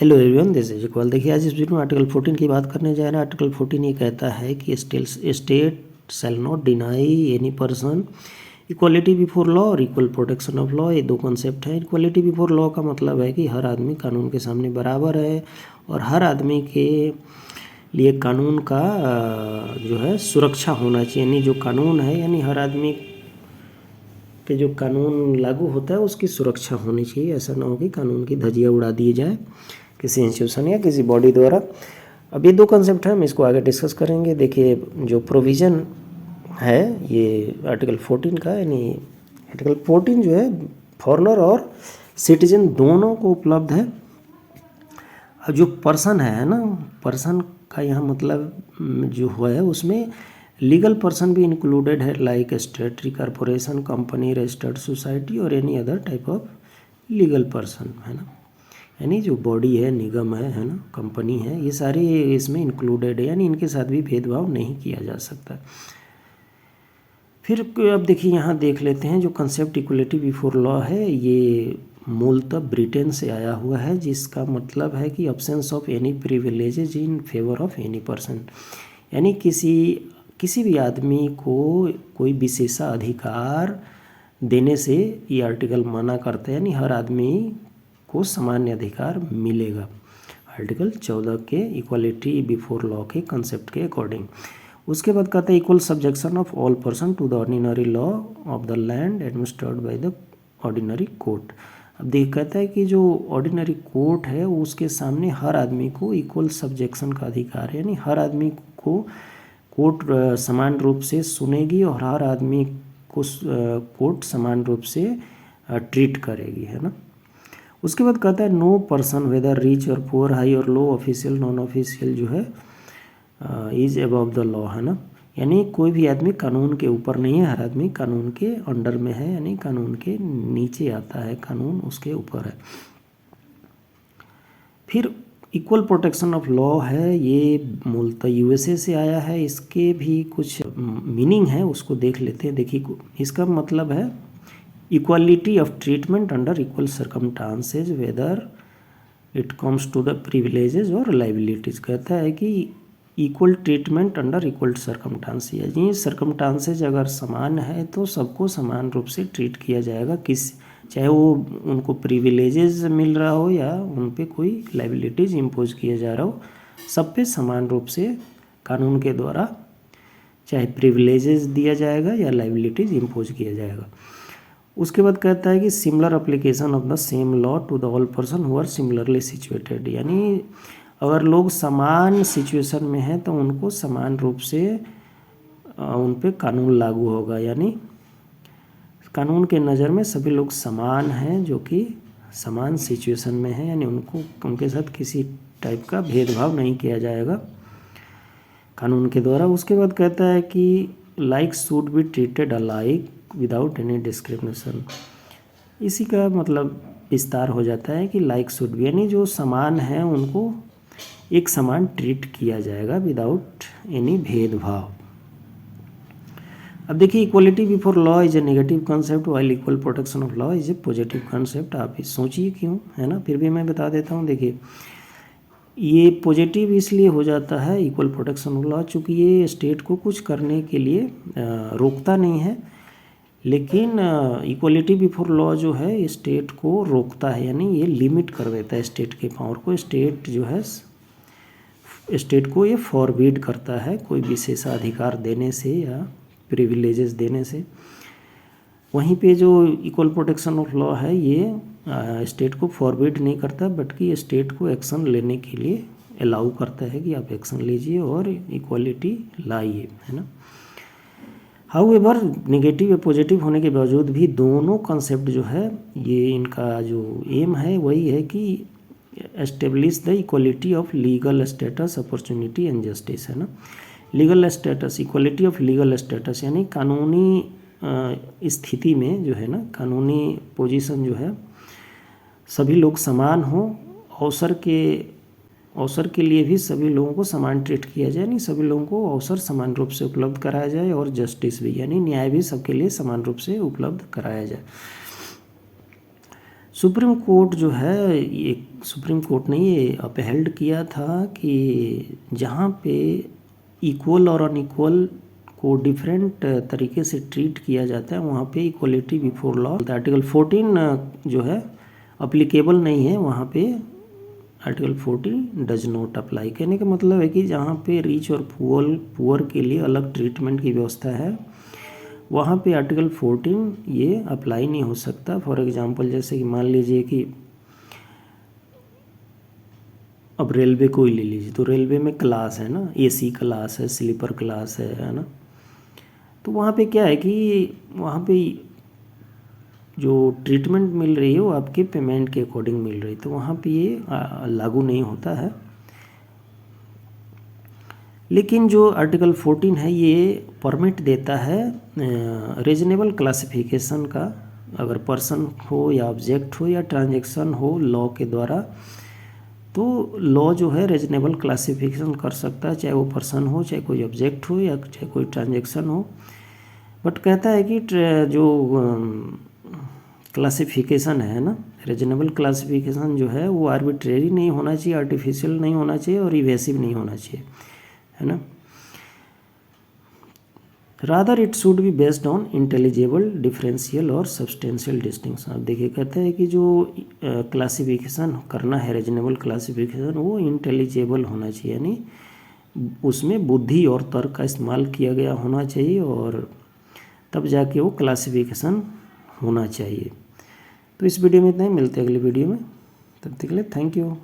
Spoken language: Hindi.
Hello everyone, this is Iqbal. देखिए, आज इस वीडियो में आर्टिकल 14 की बात करने जा रहे हैं। आर्टिकल 14 ये कहता है कि state shall not deny any person equality before law और इक्वल प्रोटेक्शन ऑफ लॉ। ये दो कॉन्सेप्ट हैं। इक्वालिटी बिफोर लॉ का मतलब है कि हर आदमी कानून के सामने बराबर है और हर आदमी के लिए कानून का जो है सुरक्षा होना चाहिए। यानी जो कानून है, यानी हर आदमी के जो कानून लागू होता है उसकी सुरक्षा होनी चाहिए। ऐसा ना हो कि कानून की धज्जियाँ उड़ा दी जाए किसी इंस्टीट्यूशन या किसी बॉडी द्वारा। अब ये दो कंसेप्ट हैं, हम इसको आगे डिस्कस करेंगे। देखिए, जो प्रोविज़न है ये आर्टिकल 14 का, यानी आर्टिकल 14 जो है फॉरेनर और सिटीजन दोनों को उपलब्ध है। अब जो पर्सन है ना, पर्सन का यहाँ मतलब जो है उसमें लीगल पर्सन भी इंक्लूडेड है, like statutory corporation, company, registered society और any other type of legal person, है ना। यानी जो बॉडी है, निगम है ना, कंपनी है, ये सारे इसमें इंक्लूडेड है, यानी इनके साथ भी भेदभाव नहीं किया जा सकता। फिर अब देखिए, यहाँ देख लेते हैं जो कंसेप्ट इक्वलिटी बिफोर लॉ है, ये मूलतः ब्रिटेन से आया हुआ है, जिसका मतलब है कि absence of any privileges in favour of any person. यानी किसी भी आदमी को कोई विशेषाधिकार देने से ये आर्टिकल मना करता है, यानी हर आदमी को सामान्य अधिकार मिलेगा। आर्टिकल 14 के इक्वालिटी बिफोर लॉ के कंसेप्ट के अकॉर्डिंग। उसके बाद कहता है equal subjection of all person to the ordinary law of the land administered by the ordinary court. अब देख कहता है कि जो ऑर्डिनरी कोर्ट है उसके सामने हर आदमी को इक्वल सब्जेक्शन का अधिकार है, यानी हर आदमी को कोर्ट समान रूप से सुनेगी और हर आदमी को कोर्ट समान रूप से ट्रीट करेगी, है ना। उसके बाद कहता है नो पर्सन वेदर रिच और पुअर, हाई और लो, ऑफिशियल नॉन ऑफिशियल जो है इज अबव द लॉ, है ना। यानी कोई भी आदमी कानून के ऊपर नहीं है, हर आदमी कानून के अंडर में है, यानी कानून के नीचे आता है, कानून उसके ऊपर है। फिर इक्वल प्रोटेक्शन ऑफ लॉ है, ये मूलतः यूएसए से आया है। इसके भी कुछ मीनिंग है, उसको देख लेते हैं। देखिए, इसका मतलब है equality of treatment under equal circumstances whether it comes to the privileges और लाइबिलिटीज। कहता है कि equal treatment under equal circumstances, यानी सर्कमस्टांसेज अगर समान है तो सबको समान रूप से ट्रीट किया जाएगा, चाहे वो उनको प्रिविलेजेस मिल रहा हो या उन पे कोई लाइबिलिटीज इम्पोज किया जा रहा हो, सब पे समान रूप से कानून के द्वारा चाहे प्रिविलेजेस दिया जाएगा या लाइबिलिटीज इम्पोज किया जाएगा। उसके बाद कहता है कि similar application of the same law to the all person who are similarly situated. यानी अगर लोग समान सिचुएशन में हैं तो उनको समान रूप से उन पे कानून लागू होगा, यानी कानून के नज़र में सभी लोग समान हैं जो कि समान सिचुएशन में हैं, यानी उनके साथ किसी टाइप का भेदभाव नहीं किया जाएगा कानून के द्वारा। उसके बाद कहता है कि like should be treated alike without any discrimination. इसी का मतलब विस्तार हो जाता है कि लाइक शुड बी, यानी जो समान है उनको एक समान ट्रीट किया जाएगा विदाउट एनी भेदभाव। अब देखिए, equality before law is a negative concept while equal protection of law is a positive concept. आप सोचिए क्यों, है ना, फिर भी मैं बता देता हूँ। देखिए, ये पॉजिटिव इसलिए हो जाता है इक्वल प्रोटेक्शन ऑफ लॉ, चूँकि ये स्टेट को कुछ करने के लिए रोकता नहीं है, लेकिन इक्वलिटी बिफोर लॉ जो है स्टेट को रोकता है, यानी ये लिमिट कर देता है स्टेट के पावर को। स्टेट जो है स्टेट को ये फॉरबिड करता है कोई विशेषाधिकार देने से या प्रिविलेजेस देने से। वहीं पे जो इक्वल प्रोटेक्शन ऑफ लॉ है ये स्टेट को फॉरबिड नहीं करता, बल्कि स्टेट को एक्शन लेने के लिए अलाउ करता है कि आप एक्शन लीजिए और इक्वालिटी लाइए, है ना। हाउएवर नेगेटिव या पॉजिटिव होने के बावजूद भी दोनों कॉन्सेप्ट जो है ये इनका जो एम है वही है कि establish the equality of legal status, opportunity and justice, है ना। Legal status, equality of legal status, यानी कानूनी स्थिति में जो है ना, कानूनी पोजीशन जो है सभी लोग समान हों, अवसर के लिए भी सभी लोगों को समान ट्रीट किया जाए, यानी सभी लोगों को अवसर समान रूप से उपलब्ध कराया जाए, और जस्टिस भी, यानी न्याय भी सबके लिए समान रूप से उपलब्ध कराया जाए। सुप्रीम कोर्ट जो है, ये सुप्रीम कोर्ट ने ये अपहेल्ड किया था कि जहाँ पे इक्वल और अनइक्वल को डिफरेंट तरीके से ट्रीट किया जाता है वहाँ पे इक्वलिटी बिफोर लॉ, आर्टिकल 14 जो है अप्लीकेबल नहीं है, वहाँ पे आर्टिकल 14 डज नॉट अप्लाई। कहने का मतलब है कि जहाँ पे रिच और पुअर के लिए अलग ट्रीटमेंट की व्यवस्था है वहाँ पे आर्टिकल 14 ये अप्लाई नहीं हो सकता। फॉर एग्जांपल जैसे कि मान लीजिए कि अब रेलवे को ही ले लीजिए, तो रेलवे में क्लास है ना, एसी क्लास है, स्लीपर क्लास है ना। तो वहाँ पे क्या है कि वहाँ पे जो ट्रीटमेंट मिल रही है वो आपके पेमेंट के अकॉर्डिंग मिल रही है, तो वहाँ पे ये लागू नहीं होता है। लेकिन जो आर्टिकल 14 है ये परमिट देता है रीजनेबल क्लासिफिकेशन का, अगर पर्सन हो या ऑब्जेक्ट हो या ट्रांजैक्शन हो लॉ के द्वारा, तो लॉ जो है रीजनेबल क्लासिफिकेशन कर सकता है, चाहे वो पर्सन हो, चाहे कोई ऑब्जेक्ट हो या चाहे कोई ट्रांजैक्शन हो। बट कहता है कि जो क्लासिफिकेशन है ना, रीजनेबल क्लासिफिकेशन जो है वो आर्बिट्रेरी नहीं होना चाहिए, आर्टिफिशियल नहीं होना चाहिए और इवेसिव नहीं होना चाहिए, है ना। Rather it should be based on intelligible differential और सब्सटेंशियल डिस्टिंक्शन। अब देखिए कहते हैं कि जो क्लासिफिकेशन करना है, रीजनेबल क्लासिफिकेशन, वो इंटेलिजिबल होना चाहिए, यानी उसमें बुद्धि और तर्क का इस्तेमाल किया गया होना चाहिए और तब जाके वो क्लासिफिकेशन होना चाहिए। तो इस वीडियो में इतना ही, मिलते हैं अगली वीडियो में, तब तक के लिए थैंक यू।